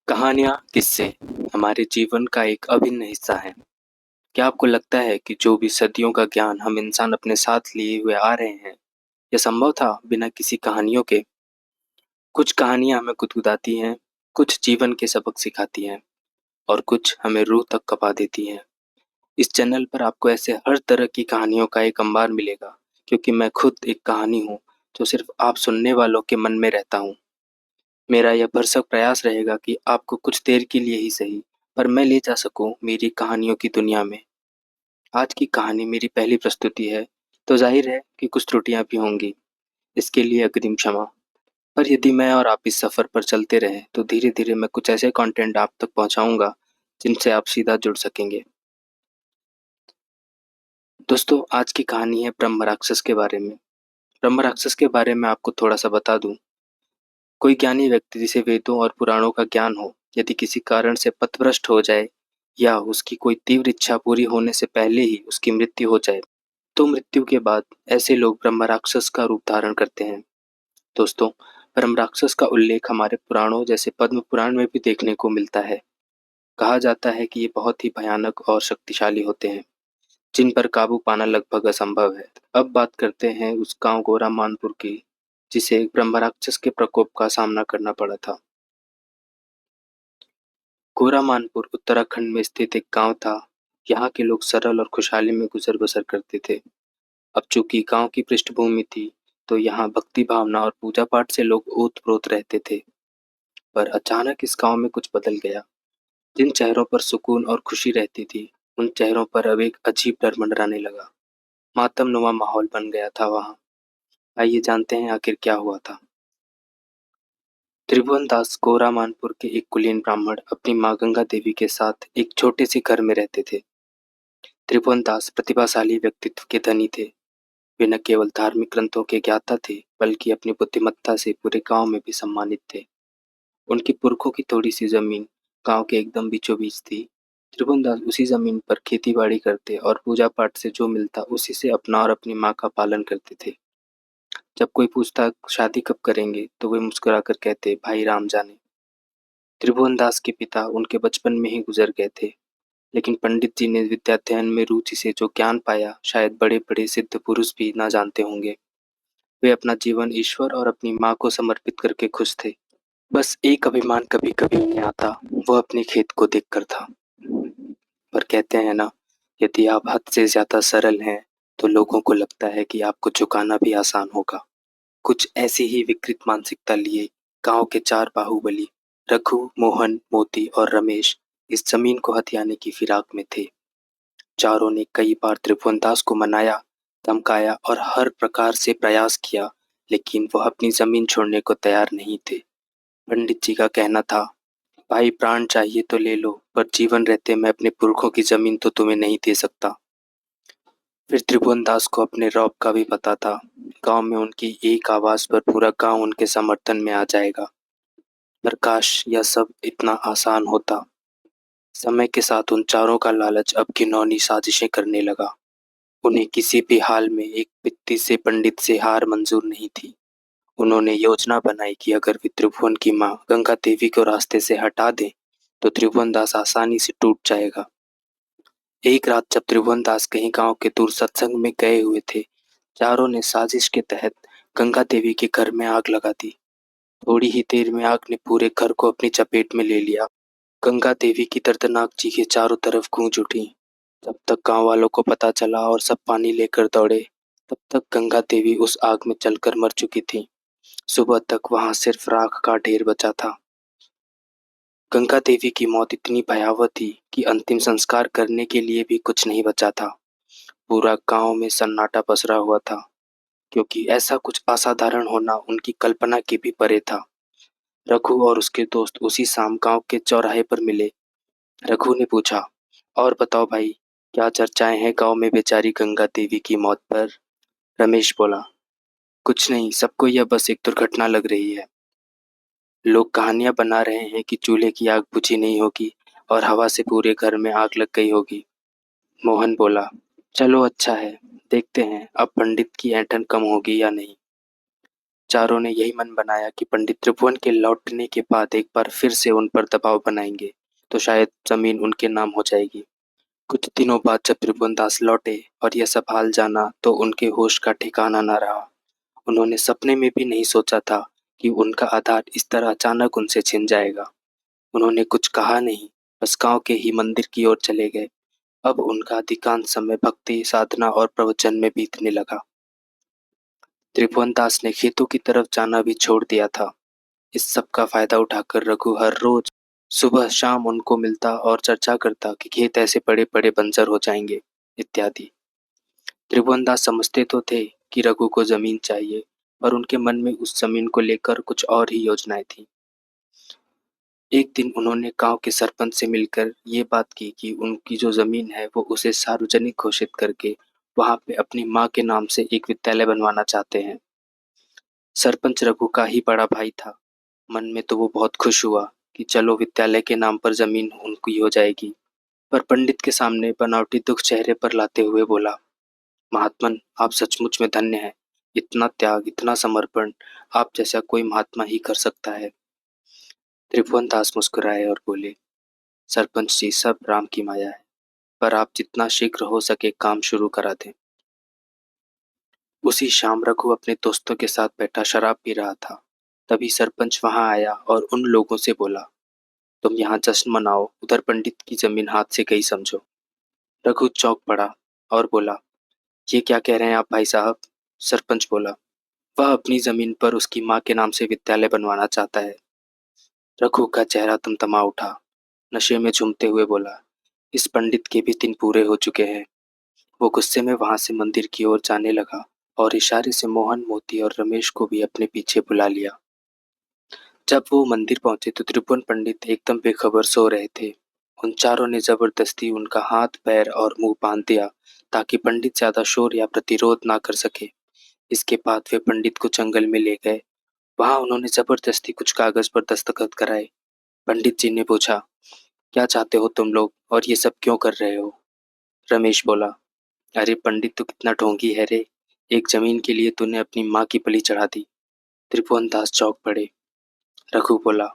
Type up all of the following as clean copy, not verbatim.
कहानियाँ, किस्से हमारे जीवन का एक अभिन्न हिस्सा हैं। क्या आपको लगता है कि जो भी सदियों का ज्ञान हम इंसान अपने साथ लिए हुए आ रहे हैं, यह संभव था बिना किसी कहानियों के? कुछ कहानियाँ हमें गुदगुदाती हैं, कुछ जीवन के सबक सिखाती हैं और कुछ हमें रूह तक कँपा देती हैं। इस चैनल पर आपको ऐसे हर तरह की कहानियों का एक अंबार मिलेगा, क्योंकि मैं खुद एक कहानी हूँ, जो सिर्फ आप सुनने वालों के मन में रहता हूँ। मेरा यह भरसक प्रयास रहेगा कि आपको कुछ देर के लिए ही सही, पर मैं ले जा सकूं मेरी कहानियों की दुनिया में। आज की कहानी मेरी पहली प्रस्तुति है, तो जाहिर है कि कुछ त्रुटियां भी होंगी। इसके लिए अग्रिम क्षमा। पर यदि मैं और आप इस सफर पर चलते रहें, तो धीरे धीरे मैं कुछ ऐसे कंटेंट आप तक पहुंचाऊंगा जिनसे आप सीधा जुड़ सकेंगे। दोस्तों, आज की कहानी है ब्रह्म राक्षस के बारे में। ब्रह्म राक्षस के बारे में आपको थोड़ा सा बता दूं। कोई ज्ञानी व्यक्ति जिसे वेदों और पुराणों का ज्ञान हो, यदि किसी कारण से पथभ्रष्ट हो जाए या उसकी कोई तीव्र इच्छा पूरी होने से पहले ही उसकी मृत्यु हो जाए, तो मृत्यु के बाद ऐसे लोग ब्रह्म राक्षस का रूप धारण करते हैं। दोस्तों, ब्रह्म राक्षस का उल्लेख हमारे पुराणों जैसे पद्म पुराण में भी देखने को मिलता है। कहा जाता है कि ये बहुत ही भयानक और शक्तिशाली होते हैं, जिन पर काबू पाना लगभग असंभव है। अब बात करते हैं उस गांव गोरा मानपुर की, जिसे एक ब्रह्म राक्षस के प्रकोप का सामना करना पड़ा था। गोरामानपुर उत्तराखंड में स्थित एक गांव था। यहाँ के लोग सरल और खुशहाली में गुजर बसर करते थे। अब चूंकि गांव की पृष्ठभूमि थी, तो यहाँ भक्ति भावना और पूजा पाठ से लोग ओत-प्रोत रहते थे। पर अचानक इस गांव में कुछ बदल गया। जिन चेहरों पर सुकून और खुशी रहती थी, उन चेहरों पर अब एक अजीब डर मंडराने लगा। मातमनुमा माहौल बन गया था वहाँ। आइए जानते हैं आखिर क्या हुआ था। त्रिभुवन दास गोरामानपुर के एक कुलीन ब्राह्मण अपनी माँ गंगा देवी के साथ एक छोटे से घर में रहते थे। त्रिभुवन दास प्रतिभाशाली व्यक्तित्व के धनी थे। वे न केवल धार्मिक ग्रंथों के ज्ञाता थे, बल्कि अपनी बुद्धिमत्ता से पूरे गांव में भी सम्मानित थे। उनकी पुरखों की थोड़ी सी जमीन गांव के एकदम बीचों बीच थी। त्रिभुवन दास उसी जमीन पर खेती बाड़ी करते और पूजा पाठ से जो मिलता उसी से अपना और अपनी माँ का पालन करते थे। जब कोई पूछता शादी कब करेंगे, तो वे मुस्कुराकर कहते भाई राम जाने। त्रिभुवन दास के पिता उनके बचपन में ही गुजर गए थे, लेकिन पंडित जी ने विद्याध्ययन में रुचि से जो ज्ञान पाया, शायद बड़े बड़े सिद्ध पुरुष भी ना जानते होंगे। वे अपना जीवन ईश्वर और अपनी माँ को समर्पित करके खुश थे। बस एक अभिमान कभी कभी उन्हें आता, वो अपने खेत को देखकर था। पर कहते हैं ना, यदि आप हद से ज्यादा सरल हैं, तो लोगों को लगता है कि आपको झुकाना भी आसान होगा। कुछ ऐसी ही विकृत मानसिकता लिए गांव के चार बाहुबली रघु, मोहन, मोती और रमेश इस जमीन को हथियाने की फिराक में थे। चारों ने कई बार त्रिभुवनदास को मनाया, धमकाया और हर प्रकार से प्रयास किया, लेकिन वह अपनी जमीन छोड़ने को तैयार नहीं थे। पंडित जी का कहना था, भाई प्राण चाहिए तो ले लो, पर जीवन रहते मैं अपने पुरखों की जमीन तो तुम्हें नहीं दे सकता। फिर त्रिभुवनदास को अपने रौब का भी पता था। गांव में उनकी एक आवाज पर पूरा गांव उनके समर्थन में आ जाएगा। पर काश यह सब इतना आसान होता। समय के साथ उन चारों का लालच अब घिनौनी साजिशें करने लगा। उन्हें किसी भी हाल में एक पित्ती से पंडित से हार मंजूर नहीं थी। उन्होंने योजना बनाई कि अगर वे त्रिभुवन की माँ गंगा देवी को रास्ते से हटा दें, तो त्रिभुवन दास आसानी से टूट जाएगा। एक रात जब त्रिभुवन दास कहीं गांव के दूर सत्संग में गए हुए थे, चारों ने साजिश के तहत गंगा देवी के घर में आग लगा दी। थोड़ी ही देर में आग ने पूरे घर को अपनी चपेट में ले लिया। गंगा देवी की दर्दनाक चीखें चारों तरफ गूंज उठी। जब तक गांव वालों को पता चला और सब पानी लेकर दौड़े, तब तक गंगा देवी उस आग में जलकर मर चुकी थी। सुबह तक वहां सिर्फ राख का ढेर बचा था। गंगा देवी की मौत इतनी भयावह थी कि अंतिम संस्कार करने के लिए भी कुछ नहीं बचा था। पूरा गांव में सन्नाटा पसरा हुआ था, क्योंकि ऐसा कुछ असाधारण होना उनकी कल्पना के भी परे था। रघु और उसके दोस्त उसी शाम गांव के चौराहे पर मिले। रघु ने पूछा, और बताओ भाई, क्या चर्चाएं हैं गांव में बेचारी गंगा देवी की मौत पर? रमेश बोला, कुछ नहीं, सबको यह बस एक दुर्घटना लग रही है। लोग कहानियां बना रहे हैं कि चूल्हे की आग बुझी नहीं होगी और हवा से पूरे घर में आग लग गई होगी। मोहन बोला, चलो अच्छा है, देखते हैं अब पंडित की ऐंठन कम होगी या नहीं। चारों ने यही मन बनाया कि पंडित त्रिभुवन के लौटने के बाद एक बार फिर से उन पर दबाव बनाएंगे, तो शायद जमीन उनके नाम हो जाएगी। कुछ दिनों बाद जब त्रिभुवन दास लौटे और यह सब हाल जाना, तो उनके होश का ठिकाना न रहा। उन्होंने सपने में भी नहीं सोचा था कि उनका आधार इस तरह अचानक उनसे छिन जाएगा। उन्होंने कुछ कहा नहीं, बस गांव के ही मंदिर की ओर चले गए। अब उनका अधिकांश समय भक्ति, साधना और प्रवचन में बीतने लगा। त्रिभुवन दास ने खेतों की तरफ जाना भी छोड़ दिया था। इस सब का फायदा उठाकर रघु हर रोज सुबह शाम उनको मिलता और चर्चा करता कि खेत ऐसे बड़े बड़े बंजर हो जाएंगे इत्यादि। त्रिभुवन दास समझते तो थे कि रघु को जमीन चाहिए, पर उनके मन में उस जमीन को लेकर कुछ और ही योजनाएं थीं। एक दिन उन्होंने गांव के सरपंच से मिलकर ये बात की कि उनकी जो जमीन है वो उसे सार्वजनिक घोषित करके वहां पे अपनी माँ के नाम से एक विद्यालय बनवाना चाहते हैं। सरपंच रघु का ही बड़ा भाई था। मन में तो वो बहुत खुश हुआ कि चलो विद्यालय के नाम पर जमीन उनकी हो जाएगी, पर पंडित के सामने बनावटी दुख चेहरे पर लाते हुए बोला, महात्मन, आप सचमुच में धन्य हैं। इतना त्याग, इतना समर्पण आप जैसा कोई महात्मा ही कर सकता है। त्रिभुवन दास मुस्कुराए और बोले, सरपंच जी, सब राम की माया है, पर आप जितना शीघ्र हो सके काम शुरू करा दें। उसी शाम रघु अपने दोस्तों के साथ बैठा शराब पी रहा था। तभी सरपंच वहां आया और उन लोगों से बोला, तुम यहाँ जश्न मनाओ, उधर पंडित की जमीन हाथ से गई समझो। रघु चौंक पड़ा और बोला, ये क्या कह रहे हैं आप भाई साहब? सरपंच बोला, वह अपनी जमीन पर उसकी माँ के नाम से विद्यालय बनवाना चाहता है। रघु का चेहरा तमतमा उठा। नशे में झूमते हुए बोला, इस पंडित के भी दिन पूरे हो चुके हैं। वो गुस्से में वहां से मंदिर की ओर जाने लगा और इशारे से मोहन, मोती और रमेश को भी अपने पीछे बुला लिया। जब वो मंदिर पहुंचे तो त्रिभुवन पंडित एकदम बेखबर सो रहे थे। उन चारों ने जबरदस्ती उनका हाथ, पैर और मुंह बांध दिया ताकि पंडित ज्यादा शोर या प्रतिरोध ना कर सके। इसके बाद वे पंडित को जंगल में ले गए। वहां उन्होंने जबरदस्ती कुछ कागज पर दस्तखत कराए। पंडित जी ने पूछा, क्या चाहते हो तुम लोग और ये सब क्यों कर रहे हो? रमेश बोला, अरे पंडित, तू कितना ढोंगी है रे। एक जमीन के लिए तूने अपनी माँ की बलि चढ़ा दी। त्रिभुवन दास चौंक पड़े। रघु बोला,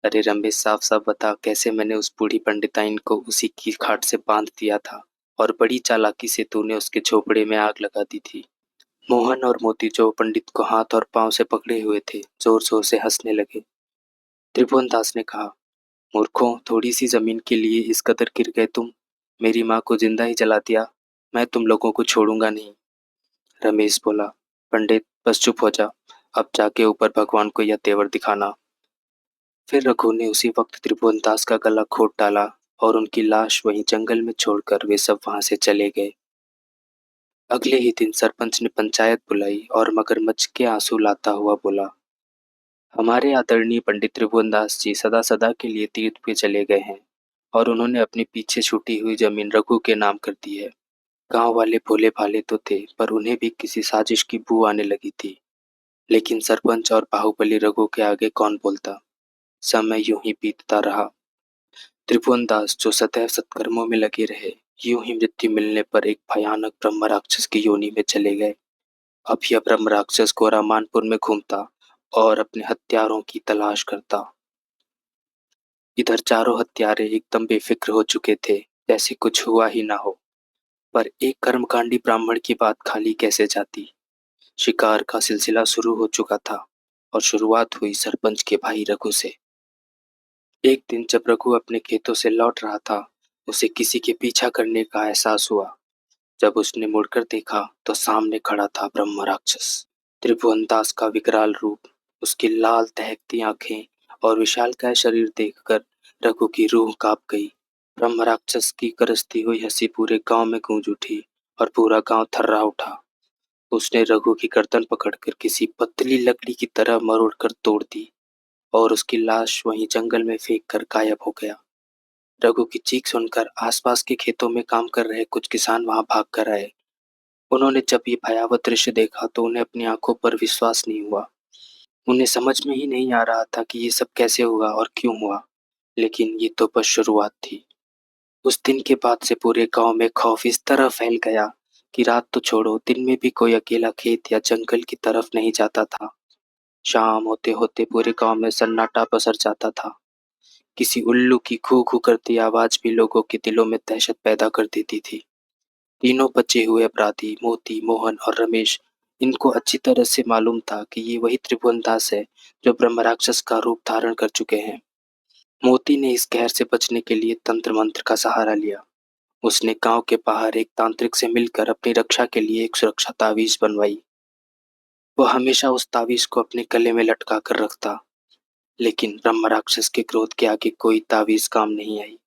अरे रमेश, साफ साफ बता, कैसे मैंने उस बूढ़ी पंडिताइन को उसी की खाट से बांध दिया था और बड़ी चालाकी से तूने उसके झोपड़े में आग लगा दी थी। मोहन और मोती, जो पंडित को हाथ और पांव से पकड़े हुए थे, जोर जोर से हंसने लगे। त्रिभुवन दास ने कहा, मूर्खों, थोड़ी सी जमीन के लिए इस कदर गिर गए तुम। मेरी माँ को जिंदा ही जला दिया। मैं तुम लोगों को छोड़ूंगा नहीं। रमेश बोला, पंडित बस चुप हो जा, अब जाके ऊपर भगवान को यह तेवर दिखाना। फिर रघु ने उसी वक्त त्रिभुवन दास का गला घोंट डाला और उनकी लाश वहीं जंगल में छोड़कर वे सब वहां से चले गए। अगले ही दिन सरपंच ने पंचायत बुलाई और मगरमच्छ के आंसू लाता हुआ बोला, हमारे आदरणीय पंडित त्रिभुवन दास जी सदा सदा के लिए तीर्थ पे चले गए हैं और उन्होंने अपने पीछे छूटी हुई जमीन रघु के नाम कर दी है। गांव वाले भोले भाले तो थे, पर उन्हें भी किसी साजिश की बू आने लगी थी। लेकिन सरपंच और बाहुबली रघु के आगे कौन बोलता। समय यूं ही बीतता रहा। त्रिभुवन दास, जो सदैव सत्कर्मों में लगे रहे, यूं ही मृत्यु मिलने पर एक भयानक ब्रह्म राक्षस की योनि में चले गए। अब यह ब्रह्म राक्षस गोरामानपुर में घूमता और अपने हत्यारों की तलाश करता। इधर चारों हत्यारे एकदम बेफिक्र हो चुके थे, जैसे कुछ हुआ ही ना हो। पर एक कर्मकांडी ब्राह्मण की बात खाली कैसे जाती। शिकार का सिलसिला शुरू हो चुका था और शुरुआत हुई सरपंच के भाई रघु से। एक दिन जब रघु अपने खेतों से लौट रहा था, उसे किसी के पीछा करने का एहसास हुआ। जब उसने मुड़कर देखा तो सामने खड़ा था ब्रह्म राक्षस। त्रिभुवन दास का विकराल रूप, उसकी लाल दहकती आंखें और विशालकाय शरीर देखकर रघु की रूह कांप गई। ब्रह्म राक्षस की गरजती हुई हंसी पूरे गांव में गूंज उठी और पूरा गांव थर्रा उठा। उसने रघु की गर्दन पकड़कर किसी पतली लकड़ी की तरह मरोड़कर तोड़ दी और उसकी लाश वहीं जंगल में फेंक कर गायब हो गया। रघु की चीख सुनकर आसपास के खेतों में काम कर रहे कुछ किसान वहां भाग कर आए। उन्होंने जब ये भयावह दृश्य देखा तो उन्हें अपनी आंखों पर विश्वास नहीं हुआ। उन्हें समझ में ही नहीं आ रहा था कि ये सब कैसे हुआ और क्यों हुआ। लेकिन ये तो बस शुरुआत थी। उस दिन के बाद से पूरे गांव में खौफ इस तरह फैल गया कि रात तो छोड़ो, दिन में भी कोई अकेला खेत या जंगल की तरफ नहीं जाता था। शाम होते होते पूरे गांव में सन्नाटा पसर जाता था। किसी उल्लू की खू खू करती आवाज भी लोगों के दिलों में दहशत पैदा कर देती थी। तीनों बचे हुए अपराधी मोती, मोहन और रमेश, इनको अच्छी तरह से मालूम था कि ये वही त्रिभुवन दास है जो ब्रह्म राक्षस का रूप धारण कर चुके हैं। मोती ने इस कहर से बचने के लिए तंत्र मंत्र का सहारा लिया। उसने गांव के बाहर एक तांत्रिक से मिलकर अपनी रक्षा के लिए एक सुरक्षा तावीज बनवाई। वह हमेशा उस तावीज को अपने गले में लटका कर रखता, लेकिन ब्रह्म राक्षस के क्रोध के आगे कोई तावीज काम नहीं आई।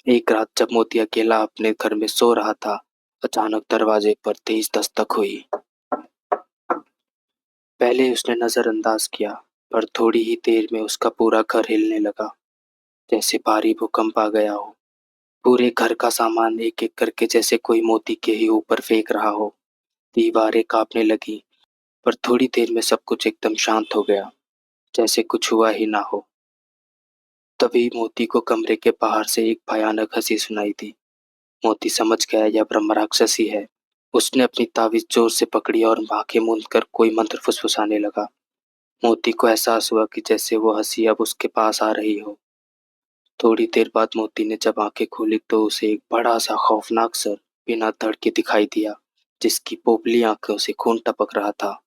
एक रात जब मोती अकेला अपने घर में सो रहा था, अचानक दरवाजे पर तेज दस्तक हुई। पहले उसने नजरअंदाज किया, पर थोड़ी ही देर में उसका पूरा घर हिलने लगा, जैसे भारी भूकंप आ गया हो। पूरे घर का सामान एक एक करके जैसे कोई मोती के ही ऊपर फेंक रहा हो। दीवारें कांपने लगी, पर थोड़ी देर में सब कुछ एकदम शांत हो गया, जैसे कुछ हुआ ही ना हो। तभी मोती को कमरे के बाहर से एक भयानक हंसी सुनाई दी। मोती समझ गया यह ब्रह्म राक्षस ही है। उसने अपनी ताबीज जोर से पकड़ी और आंखें मूंद कर कोई मंत्र फुसफुसाने लगा। मोती को एहसास हुआ कि जैसे वो हंसी अब उसके पास आ रही हो। थोड़ी देर बाद मोती ने जब आंखें खोली तो उसे एक बड़ा सा खौफनाक सर बिना धड़ के दिखाई दिया, जिसकी पोपली आंखों से खून टपक रहा था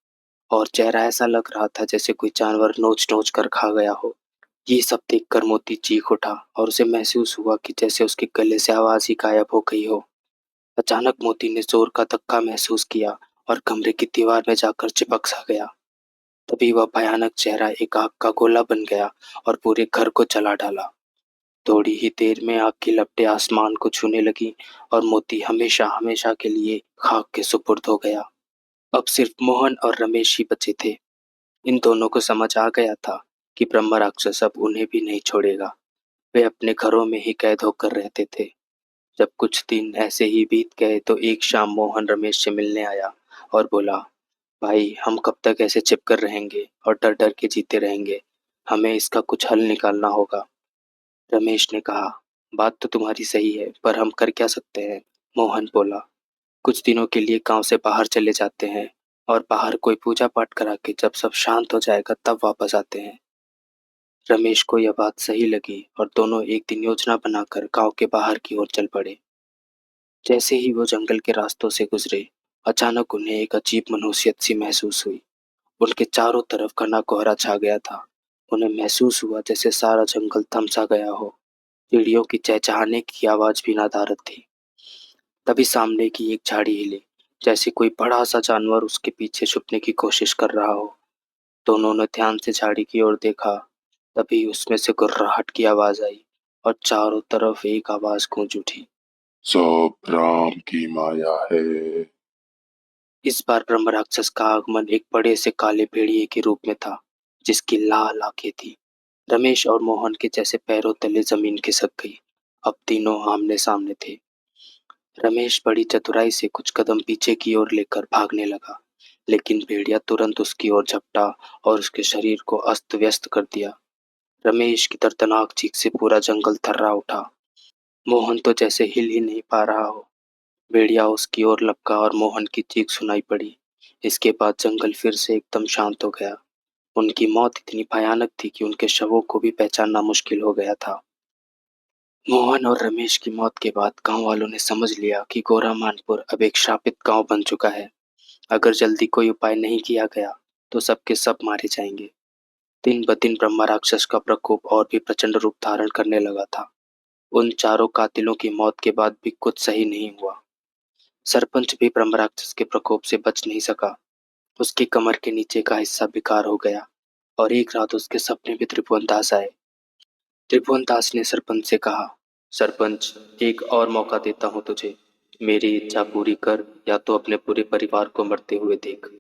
और चेहरा ऐसा लग रहा था जैसे कोई जानवर नोच नोच कर खा गया हो। ये सब देखकर मोती चीख उठा और उसे महसूस हुआ कि जैसे उसके गले से आवाज ही गायब हो गई हो। अचानक मोती ने जोर का धक्का महसूस किया और कमरे की दीवार में जाकर चिपक सा गया। तभी वह भयानक चेहरा एक आग का गोला बन गया और पूरे घर को जला डाला। थोड़ी ही देर में आग की लपटें आसमान को छूने लगी और मोती हमेशा हमेशा के लिए खाक के सुपुर्द हो गया। अब सिर्फ मोहन और रमेश ही बचे थे। इन दोनों को समझ आ गया था कि ब्रह्म राक्षस अब उन्हें भी नहीं छोड़ेगा। वे अपने घरों में ही कैद होकर रहते थे। जब कुछ दिन ऐसे ही बीत गए तो एक शाम मोहन रमेश से मिलने आया और बोला, भाई हम कब तक ऐसे चिपकर रहेंगे और डर डर के जीते रहेंगे। हमें इसका कुछ हल निकालना होगा। रमेश ने कहा, बात तो तुम्हारी सही है, पर हम कर क्या सकते हैं। मोहन बोला, कुछ दिनों के लिए गांव से बाहर चले जाते हैं और बाहर कोई पूजा पाठ करा के जब सब शांत हो जाएगा तब वापस आते हैं। रमेश को यह बात सही लगी और दोनों एक दिन योजना बनाकर गांव के बाहर की ओर चल पड़े। जैसे ही वो जंगल के रास्तों से गुजरे, अचानक उन्हें एक अजीब मनहूसियत सी महसूस हुई। उनके चारों तरफ घना कोहरा छा गया था। उन्हें महसूस हुआ जैसे सारा जंगल थम सा गया हो। चिड़ियों की चहचहाने की आवाज भी नदारद थी। तभी सामने की एक झाड़ी हिले, जैसे कोई बड़ा सा जानवर उसके पीछे छुपने की कोशिश कर रहा हो। दोनों ने ध्यान से झाड़ी की ओर देखा। तभी उसमें से गुर्राहट की आवाज आई और चारों तरफ एक आवाज गूंज उठी, सब राम की माया है। इस बार ब्रह्म राक्षस का आगमन एक बड़े से काले भेड़िए के रूप में था, जिसकी लाल आंखें थी। रमेश और मोहन के जैसे पैरों तले जमीन खिसक गई। अब तीनों आमने सामने थे। रमेश बड़ी चतुराई से कुछ कदम पीछे की ओर लेकर भागने लगा, लेकिन भेड़िया तुरंत उसकी ओर झपटा और उसके शरीर को अस्त व्यस्त कर दिया। रमेश की दर्दनाक चीख से पूरा जंगल थर्रा उठा। मोहन तो जैसे हिल ही नहीं पा रहा हो। भेड़िया उसकी ओर लपका और मोहन की चीख सुनाई पड़ी। इसके बाद जंगल फिर से एकदम शांत हो गया। उनकी मौत इतनी भयानक थी कि उनके शवों को भी पहचानना मुश्किल हो गया था। मोहन और रमेश की मौत के बाद गांव वालों ने समझ लिया कि गोरामानपुर अब एक श्रापित गांव बन चुका है। अगर जल्दी कोई उपाय नहीं किया गया तो सबके सब मारे जाएंगे। दिन ब दिन ब्रह्मा राक्षस का प्रकोप और भी प्रचंड रूप धारण करने लगा था। उन चारों कातिलों की मौत के बाद भी कुछ सही नहीं हुआ। सरपंच भी ब्रह्म राक्षस के प्रकोप से बच नहीं सका। उसकी कमर के नीचे का हिस्सा बेकार हो गया और एक रात उसके सपने में त्रिभुवन दास आए। त्रिभुवन दास ने सरपंच से कहा, सरपंच, एक और मौका देता हूँ तुझे। मेरी इच्छा पूरी कर या तो अपने पूरे परिवार को मरते हुए देख।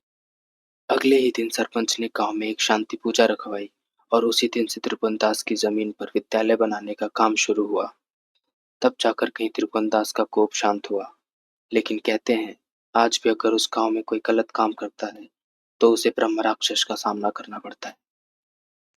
अगले ही दिन सरपंच ने गांव में एक शांति पूजा रखवाई और उसी दिन से त्रिभुवन दास की जमीन पर विद्यालय बनाने का काम शुरू हुआ। तब जाकर कहीं त्रिभुवन दास का कोप शांत हुआ। लेकिन कहते हैं, आज भी अगर उस गांव में कोई गलत काम करता है तो उसे ब्रह्म राक्षस का सामना करना पड़ता है।